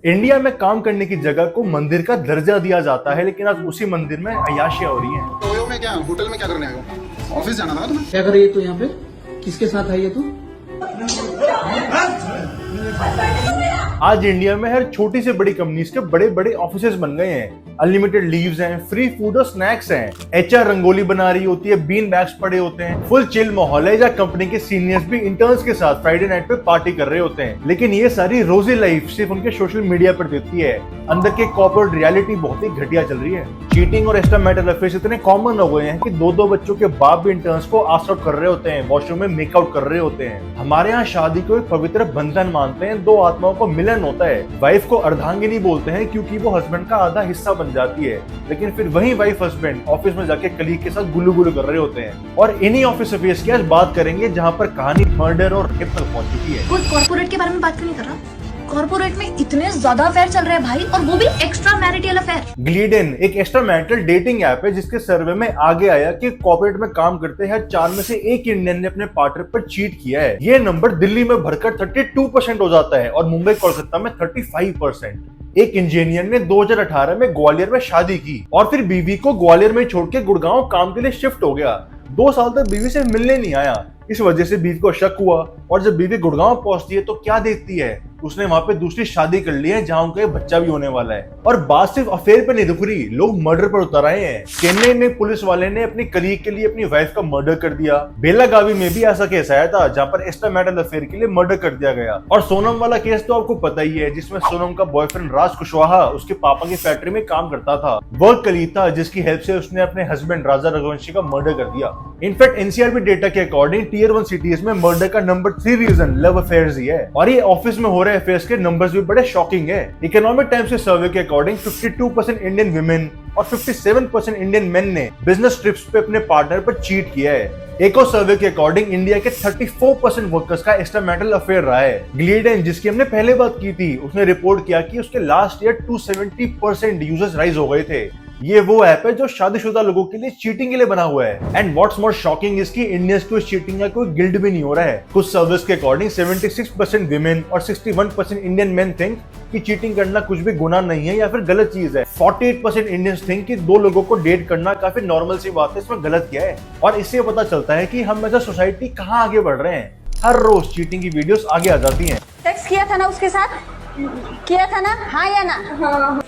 India में काम करने की जगह को मंदिर का दर्जा दिया जाता है, लेकिन आज उसी मंदिर में अय्याशियां हो रही हैं। ओयो में क्या होटल में क्या करने आए हो? ऑफिस जाना था ना तुम्हें? क्या कर रही है तू यहाँ पे? किसके साथ आई है तू? आज इंडिया में हर छोटी से बड़ी कंपनीज के बड़े बड़े ऑफिसेज बन गए हैं। अनलिमिटेड लीव्स हैं, फ्री फूड और स्नैक्स हैं। एचआर रंगोली बना रही होती है, बीन बैग्स पड़े होते हैं, फुल चिल माहौल है जहाँ कंपनी के सीनियर्स भी इंटर्न्स के साथ फ्राइडे नाइट पे पार्टी कर रहे होते हैं। लेकिन ये सारी रोजी लाइफ सिर्फ उनके सोशल मीडिया पर दिखती है। अंदर के कॉर्पोरेट रियलिटी बहुत ही घटिया चल रही है। चीटिंग और एक्स्ट्रा मैरिटल अफेयर्स इतने कॉमन हो गए हैं कि दो बच्चों के बाप भी इंटर्न्स को आस्क आउट कर रहे होते हैं, वॉशरूम में मेकआउट कर रहे होते हैं। हमारे यहाँ शादी को एक पवित्र बंधन मानते हैं, दो आत्माओं को मिलन होता है। वाइफ को अर्धांगिनी बोलते हैं क्योंकि वो हस्बैंड का आधा हिस्सा बन जाती है, लेकिन फिर वही वाइफ हस्बैंड ऑफिस में जाके कलीग के साथ गुलू गुलू कर रहे होते हैं। और इन्हीं ऑफिस अफेयर्स की आज बात करेंगे जहाँ पर कहानी मर्डर और रेप तक पहुंच चुकी है। कोई कॉर्पोरेट के बारे में बात क्यों नहीं कर रहा? कॉर्पोरेट में इतने ज्यादा अफेयर चल रहे हैं भाई, और वो भी एक्स्ट्रा मैरिटल अफेयर। ग्लिडन एक एक्स्ट्रा मैरिटल डेटिंग ऐप है जिसके सर्वे में आगे आया कि कॉर्पोरेट में काम करते हैं 4 में से 1 इंडियन ने अपने पार्टनर पर चीट किया है। ये नंबर दिल्ली में भरकर 32% हो जाता है और मुंबई कोलकाता में 35%। एक इंजीनियर ने 2018 में ग्वालियर में शादी की और फिर बीवी को ग्वालियर में छोड़ के गुड़गांव काम के लिए शिफ्ट हो गया। 2 साल तक बीवी से मिलने नहीं आया। इस वजह से बीवी को शक हुआ और जब बीवी गुड़गांव पहुंचती है तो क्या देखती है, उसने वहां पे दूसरी शादी कर ली है जहां उनका एक बच्चा भी होने वाला है। और बात सिर्फ अफेयर पे नहीं रुक रही, लोग मर्डर पर उतर आए हैं। चेन्नई में पुलिस वाले ने अपनी कलीग के लिए अपनी वाइफ का मर्डर कर दिया। बेलागावी में भी ऐसा केस आया था जहां पर एक्स्ट्रा मैरिटल अफेयर के लिए मर्डर कर दिया गया। और सोनम वाला केस तो आपको पता ही है, जिसमें सोनम का बॉयफ्रेंड राज कुशवाहा उसके पापा की फैक्ट्री में काम करता था। वो कलीग था जिसकी हेल्प से उसने अपने हस्बैंड राजा रघुवंशी का मर्डर कर दिया। इनफैक्ट एनसीआरबी डेटा के अकॉर्डिंग टियर 1 सिटीज में मर्डर का नंबर 3 रीजन लव अफेयर्स ही है। और ये ऑफिस में हो रहे अफेयर्स के नंबर्स भी बड़े शॉकिंग है। इकोनॉमिक टाइम्स के सर्वे के अकॉर्डिंग 52% इंडियन वुमेन और 57% इंडियन मेन ने बिजनेस ट्रिप्स पे अपने पार्टनर पर चीट किया है। एक और सर्वे के अकॉर्डिंग इंडिया के 34% वर्कर्स का एक्स्ट्रा मैरिटल अफेयर रहा है। ग्लिडन जिसकी हमने पहले बात की थी, उसने रिपोर्ट किया कि उसके लास्ट ईयर 270% यूजर्स राइज हो गए थे। ये वो ऐप है जो शादीशुदा लोगों के लिए चीटिंग के लिए बना हुआ है। And what's more shocking is कि इंडियंस को इस चीटिंग का कोई गिल्ट भी नहीं हो रहा है। कुछ सर्वेस के अकॉर्डिंग 76% विमेन और 61% इंडियन मेन थिंक कि चीटिंग करना कुछ भी गुनाह नहीं है या फिर गलत चीज है। 48% इंडियंस थिंक कि 2 लोगों को डेट करना काफी नॉर्मल सी बात है, इसमें गलत क्या है। और इससे पता चलता है कि हम एज अ सोसाइटी कहाँ आगे बढ़ रहे हैं। हर रोज चीटिंग की वीडियोस आगे आ जाती हैं। सेक्स किया था ना उसके साथ? किया था ना? हाँ या ना?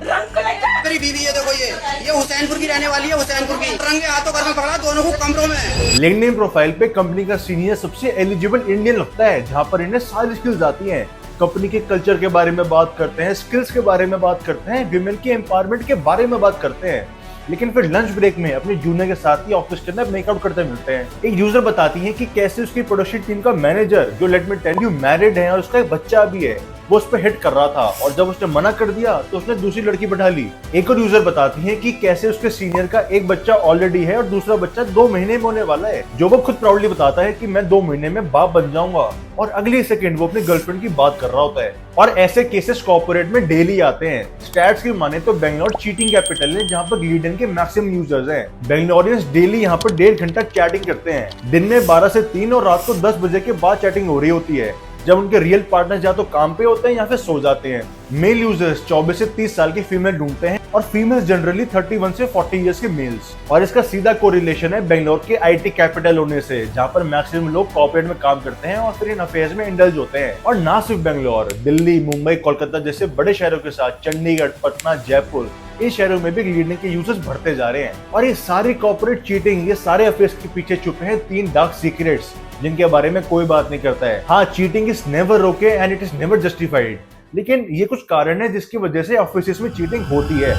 मेरी बीवी है, देखो ये हुसैनपुर की रहने वाली है, हुसैनपुर की। रंगे हाथों घर में पकड़ा, दोनों को कमरों में। लिंक्डइन प्रोफाइल पे कंपनी का सीनियर सबसे एलिजिबल इंडियन लगता है, जहां पर इन्हें सारी स्किल्स आती हैं। कंपनी के कल्चर के बारे में बात करते हैं, स्किल्स के बारे में बात करते हैं, विमेन के एम्पावरमेंट के बारे में बात करते हैं। लेकिन फिर लंच ब्रेक में अपने जूनियर के साथ ही ऑफिस के अंदर मेकआउट करते मिलते हैं। एक यूजर बताती है कि कैसे उसकी प्रोडक्शन टीम का मैनेजर, जो let me tell you married है और उसका एक बच्चा भी है, वो उस पर हिट कर रहा था और जब उसने मना कर दिया तो उसने दूसरी लड़की बैठा ली। एक और यूजर बताती है कि कैसे उसके सीनियर का एक बच्चा ऑलरेडी है और दूसरा बच्चा 2 महीने में होने वाला है, जो वो खुद प्राउडली बताता है कि मैं 2 महीने में बाप बन जाऊंगा, और अगली सेकंड वो अपनी गर्लफ्रेंड की बात कर रहा होता है। और ऐसे केसेस कॉर्पोरेट में डेली आते हैं। स्टैट्स की माने तो बेंगलोर चीटिंग कैपिटल है, जहाँ पर ग्लिडन के मैक्सिमम यूजर्स हैं। बेंगलोरियंस डेली यहाँ पर 1.5 घंटा चैटिंग करते हैं। दिन में 12 से 3 और रात को 10 बजे के बाद चैटिंग हो रही होती है, जब उनके रियल पार्टनर या तो काम पे होते हैं या फिर सो जाते हैं। मेल यूजर्स 24 से 30 साल की फीमेल ढूंढते हैं और फीमेल्स जनरली 31 से 40 इयर्स के मेल्स। और इसका सीधा कोरिलेशन है बेंगलोर के आईटी कैपिटल होने से, जहां पर मैक्सिमम लोग कॉर्पोरेट में काम करते हैं और फिर इन अफेयर्स में इंडल्ज होते हैं। और ना सिर्फ बेंगलोर, दिल्ली, मुंबई, कोलकाता जैसे बड़े शहरों के साथ चंडीगढ़, पटना, जयपुर, इन शहरों में भी ग्लिडन के यूजर्स बढ़ते जा रहे हैं। और ये सारी कॉर्पोरेट चीटिंग, ये सारे अफेयर्स के पीछे छुपे हैं 3 डार्क सीक्रेट्स, जिनके बारे में कोई बात नहीं करता है। हाँ, cheating is never okay and it is never justified, लेकिन ये कुछ कारण है जिसकी वजह से ऑफिस में चीटिंग होती है।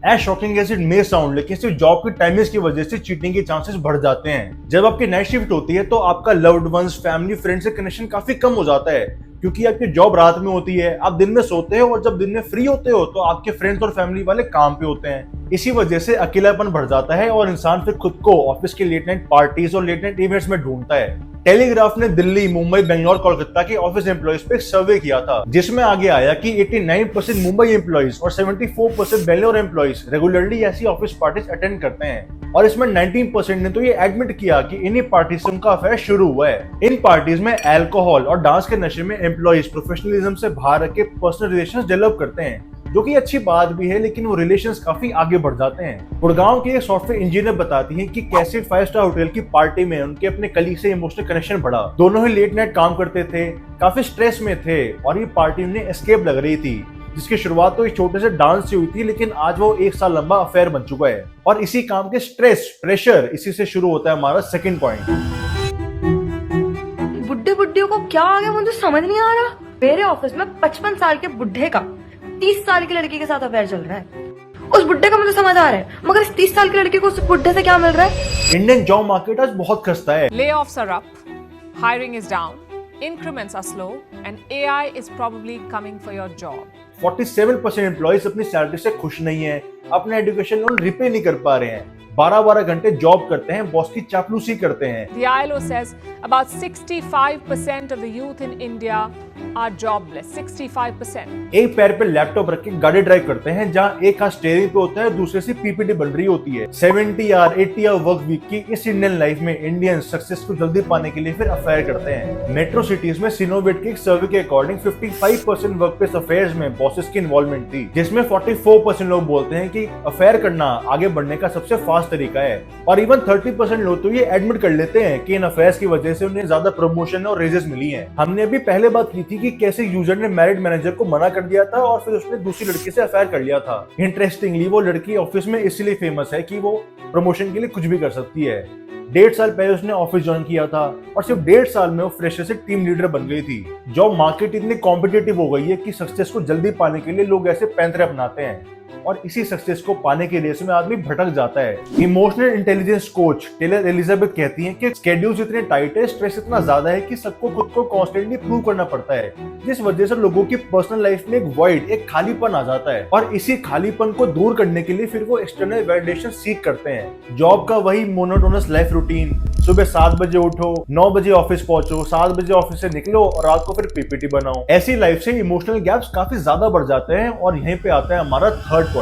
As shocking as it may sound, लेकिन सिर्फ जॉब की टाइमिंग्स की वजह से चीटिंग के चांसेस बढ़ जाते हैं। जब आपकी नाइट शिफ्ट होती है तो आपका लव्ड वंस, फैमिली, फ्रेंड से कनेक्शन काफी कम हो जाता है, क्योंकि आपकी जॉब रात में होती है, आप दिन में सोते हो, और जब दिन में फ्री होते हो तो आपके फ्रेंड्स और फैमिली वाले काम पे होते हैं। इसी वजह से अकेलापन बढ़ जाता है और इंसान फिर खुद को ऑफिस के लेट नाइट पार्टीज और लेट नाइट इवेंट्स में ढूंढता है। टेलीग्राफ ने दिल्ली, मुंबई, बेंगलोर, कोलकाता के ऑफिस एम्प्लॉइज पे एक सर्वे किया था, जिसमें आगे आया कि 89% मुंबई एम्प्लॉइज और 74% बेंगलोर एम्प्लॉइज रेगुलरली ऐसी ऑफिस पार्टीज अटेंड करते हैं। और इसमें 19% ने तो ये एडमिट किया कि इन्हीं पार्टी से उनका अफेयर शुरू हुआ है। इन पार्टीज में अल्कोहल और डांस के नशे में एम्प्लॉइज प्रोफेशनलिज्म से बाहर रख के पर्सनल रिलेशंस डेवलप करते हैं, जो कि अच्छी बात भी है, लेकिन वो रिलेशंस काफी आगे बढ़ जाते हैं। गुड़गांव के एक सॉफ्टवेयर इंजीनियर बताती हैं कि कैसे 5 स्टार होटल की पार्टी में उनके अपने कलीग से इमोशनल कनेक्शन बढ़ा। दोनों ही लेट नाइट काम करते थे, काफी स्ट्रेस में थे और ये पार्टी उन्हें एस्केप लग रही थी, जिसकी शुरुआत तो एक छोटे से डांस से हुई थी, लेकिन आज वो 1 साल लंबा अफेयर बन चुका है। और इसी काम के स्ट्रेस, प्रेशर, इसी से शुरू होता है हमारा सेकंड पॉइंट। बुड्ढे बुड्ढियों को क्या आ गया मुझे समझ नहीं आ रहा। मेरे ऑफिस में 55 साल के बुड्ढे का 30 साल की लड़की के साथ अफेयर चल रहा है। उस बुड्ढे का मुझे समझ आ रहा है, मगर इस 30 साल की लड़की को उस बुड्ढे से क्या मिल रहा है? इंडियन जॉब मार्केट आज बहुत खस्ता है। Layoffs are up, hiring is down, increments are slow, and AI is probably coming for your job. 47% employees अपनी सैलरी से खुश नहीं है, अपने एजुकेशन लोन रिपे नहीं कर पा रहे हैं, 12-12 घंटे जॉब करते हैं, बॉस की चापलूसी करते हैं। The ILO says about 65% of the youth in India are jobless. 65%. एक पैर पे लैपटॉप रख के गाड़ी ड्राइव करते हैं, जहाँ एक हाथ स्टीयरिंग पे होता है, दूसरे से पीपीटी बन रही होती है। 70 आवर 80 आवर वर्क वीक की इस इंडियन लाइफ में इंडियन सक्सेस को जल्दी पाने के लिए फिर अफेयर करते हैं। मेट्रो सिटीज में सिनोवेट के एक सर्वे के अकॉर्डिंग 55% वर्क प्लेस अफेयर्स में बॉसेस की इन्वॉल्वमेंट थी, जिसमें 44% लोग बोलते हैं कि अफेयर करना आगे बढ़ने का सबसे फास्ट तरीका है। और इवन 30% लोग तो ये एडमिट कर लेते हैं कि इन अफेयर्स की वजह से उन्हें ज्यादा प्रमोशन और रेजेस मिली हैं। हमने अभी पहले बात की थी कि कैसे यूजर ने मैरिड मैनेजर को मना कर दिया था और फिर उसने दूसरी लड़की से अफेयर कर लिया था। इंटरेस्टिंगली वो लड़की ऑफिस में इसलिए फेमस है कि वो प्रमोशन के लिए कुछ भी कर सकती है। 1.5 साल पहले उसने ऑफिस ज्वाइन किया था और सिर्फ 1.5 साल में वो फ्रेशर से टीम लीडर बन गई थी। जॉब मार्केट इतनी कॉम्पिटिटिव हो गई है कि सक्सेस को जल्दी पाने के लिए लोग ऐसे पैंतरे अपनाते हैं और इसी सक्सेस को पाने के रेस में आदमी भटक जाता है। Emotional intelligence coach Taylor Elizabeth कहती हैं कि शेड्यूल्स इतने टाइट है, स्ट्रेस इतना ज्यादा है कि सबको खुद को कॉन्स्टेंटली प्रूव करना पड़ता है, जिस वजह से लोगों की पर्सनल लाइफ में एक वॉइड, एक खालीपन आ जाता है और इसी खालीपन को दूर करने के लिए फिर वो एक्सटर्नल वैलिडेशन सीख करते हैं। जॉब का वही मोनोटोनस लाइफ रूटीन, सुबह 7 बजे उठो, 9 बजे ऑफिस पहुंचो, 7 बजे ऑफिस से निकलो और रात को फिर पीपीटी बनाओ। ऐसी लाइफ से इमोशनल गैप्स काफी ज्यादा बढ़ जाते हैं और यहीं पे आता है हमारा थर्ड पॉइंट।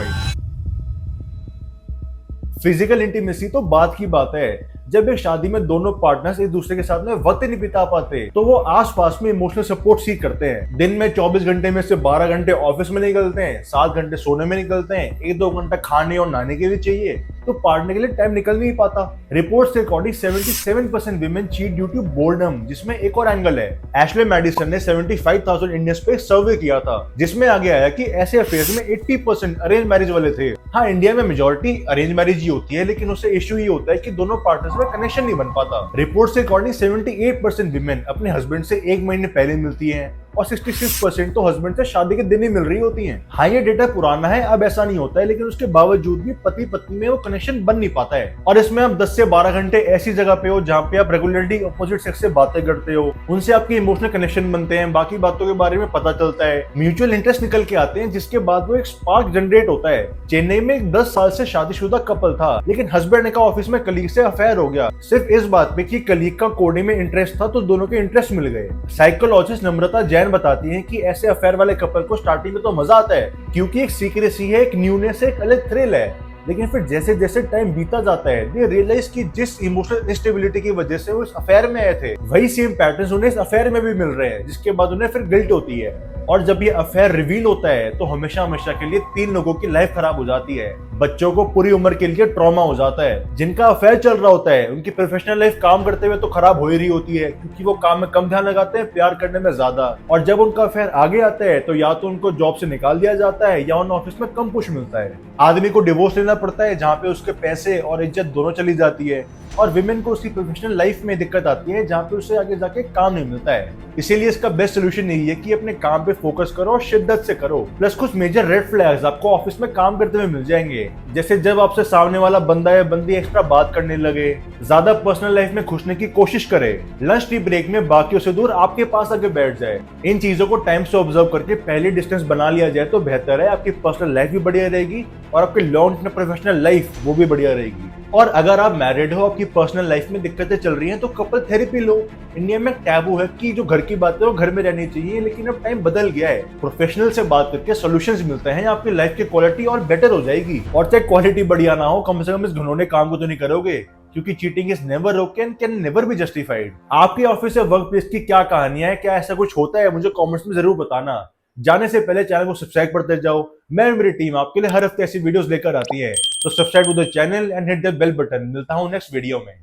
फिजिकल इंटीमेसी तो बात की बात है। जब एक शादी में दोनों पार्टनर्स एक दूसरे के साथ में वक्त नहीं बिता पाते तो वो आसपास में इमोशनल सपोर्ट सीख करते हैं। दिन में 24 घंटे में से 12 घंटे ऑफिस में निकलते हैं, 7 घंटे सोने में निकलते हैं, 1-2 घंटा खाने और नहाने के लिए चाहिए, तो पार्टनर के लिए टाइम निकल नहीं पाता। रिपोर्ट्स के according 77% women cheat due to boredom, जिसमें एक और एंगल है। एशले मैडिसन ने 75,000 इंडियंस पे एक सर्वे किया था, जिसमें आगे आया कि ऐसे अफेयर्स में 80% अरेंज मैरिज वाले थे। हाँ, इंडिया में मेजोरिटी अरेंज मैरिज ही होती है, लेकिन उससे इश्यू ये होता है कि दोनों पार्टनर्स में कनेक्शन नहीं बन पाता। रिपोर्ट्स के अकॉर्डिंग 78% विमेन अपने हस्बैंड से 1 महीने पहले मिलती हैं और 66% तो हस्बैंड से शादी के दिन ही मिल रही होती हैं। हाँ, ये डेटा पुराना है, अब ऐसा नहीं होता है, लेकिन उसके बावजूद भी पति पत्नी में वो कनेक्शन बन नहीं पाता है। और इसमें आप 10 से 12 घंटे ऐसी जगह पे हो जहाँ पे आप रेगुलरली अपोजिट सेक्स से बातें करते हो, उनसे आपके इमोशनल कनेक्शन बनते हैं, बाकी बातों के बारे में पता चलता है, म्यूचुअल इंटरेस्ट निकल के आते हैं, जिसके बाद वो एक स्पार्क जनरेट होता है। चेन्नई में एक 10 साल से शादीशुदा कपल था, लेकिन हस्बैंड का ऑफिस में कलीग से अफेयर हो गया, सिर्फ इस बात पे कि कलीग का कोडिंग में इंटरेस्ट था तो दोनों के इंटरेस्ट मिल गए। साइकोलॉजिस्ट नम्रता जैन बताती है कि ऐसे अफेयर वाले कपल को स्टार्टिंग में तो मजा आता है, क्योंकि एक सीक्रेसी है, एक न्यूनेस है, एक अलग थ्रिल है, लेकिन फिर जैसे जैसे टाइम बीता जाता है दे रियलाइज कि जिस इमोशनल इंस्टेबिलिटी की वजह से वो इस अफेयर में आए थे, वही सेम पैटर्न्स उन्हें इस अफेयर में भी मिल रहे हैं, जिसके बाद उन्हें फिर गिल्ट होती है। और जब ये अफेयर रिवील होता है तो हमेशा हमेशा के लिए 3 लोगों की लाइफ खराब हो जाती है। बच्चों को पूरी उम्र के लिए ट्रॉमा हो जाता है। जिनका अफेयर चल रहा होता है उनकी प्रोफेशनल लाइफ काम करते हुए तो खराब हो ही रही होती है, क्योंकि वो काम में कम ध्यान लगाते हैं, प्यार करने में ज्यादा। और जब उनका अफेयर आगे आता है तो या तो उनको जॉब से निकाल दिया जाता है या उन ऑफिस में कम पुश मिलता है। आदमी को डिवोर्स लेना पड़ता है, जहाँ पे उसके पैसे और इज्जत दोनों चली जाती है, और विमेन को उसकी प्रोफेशनल लाइफ में दिक्कत आती है, जहाँ पे उसे आगे जाके काम नहीं मिलता है। इसीलिए इसका बेस्ट सोल्यूशन यही है कि अपने काम पे फोकस करो और शिद्दत से करो। प्लस कुछ मेजर रेड फ्लैग्स आपको ऑफिस में काम करते हुए मिल जाएंगे, जैसे जब आपसे सामने वाला बंदा या बंदी एक्स्ट्रा बात करने लगे, ज्यादा पर्सनल लाइफ में घुसने की कोशिश करे, लंच टी ब्रेक में बाकियों से दूर आपके पास आके बैठ जाए। इन चीजों को टाइम से ऑब्जर्व करके पहले डिस्टेंस बना लिया जाए तो बेहतर है। आपकी पर्सनल लाइफ भी बढ़िया रहेगी और आपकी लॉन्ग टर्म प्रोफेशनल लाइफ वो भी बढ़िया रहेगी। और अगर आप मैरिड हो, आपकी पर्सनल लाइफ में दिक्कतें चल रही हैं, तो कपल थेरेपी लो। इंडिया में टैबू है कि जो घर की बातें वो घर में रहनी चाहिए, लेकिन अब टाइम बदल गया है। प्रोफेशनल से बात करके सॉल्यूशंस मिलते हैं, आपकी लाइफ की क्वालिटी और बेटर हो जाएगी। और चाहे क्वालिटी बढ़िया ना हो, कम से कम इस घिनौने काम को तो नहीं करोगे, क्योंकि cheating is never okay and can never be justified. आपके ऑफिस या वर्क प्लेस की क्या कहानियां है, क्या ऐसा कुछ होता है, मुझे कमेंट्स में जरूर बताना। जाने से पहले चैनल को सब्सक्राइब करते जाओ। मैं और मेरी टीम आपके लिए हर हफ्ते ऐसी वीडियोस लेकर आती है, तो subscribe to the channel and hit the bell button. मिलता हूं नेक्स्ट वीडियो में।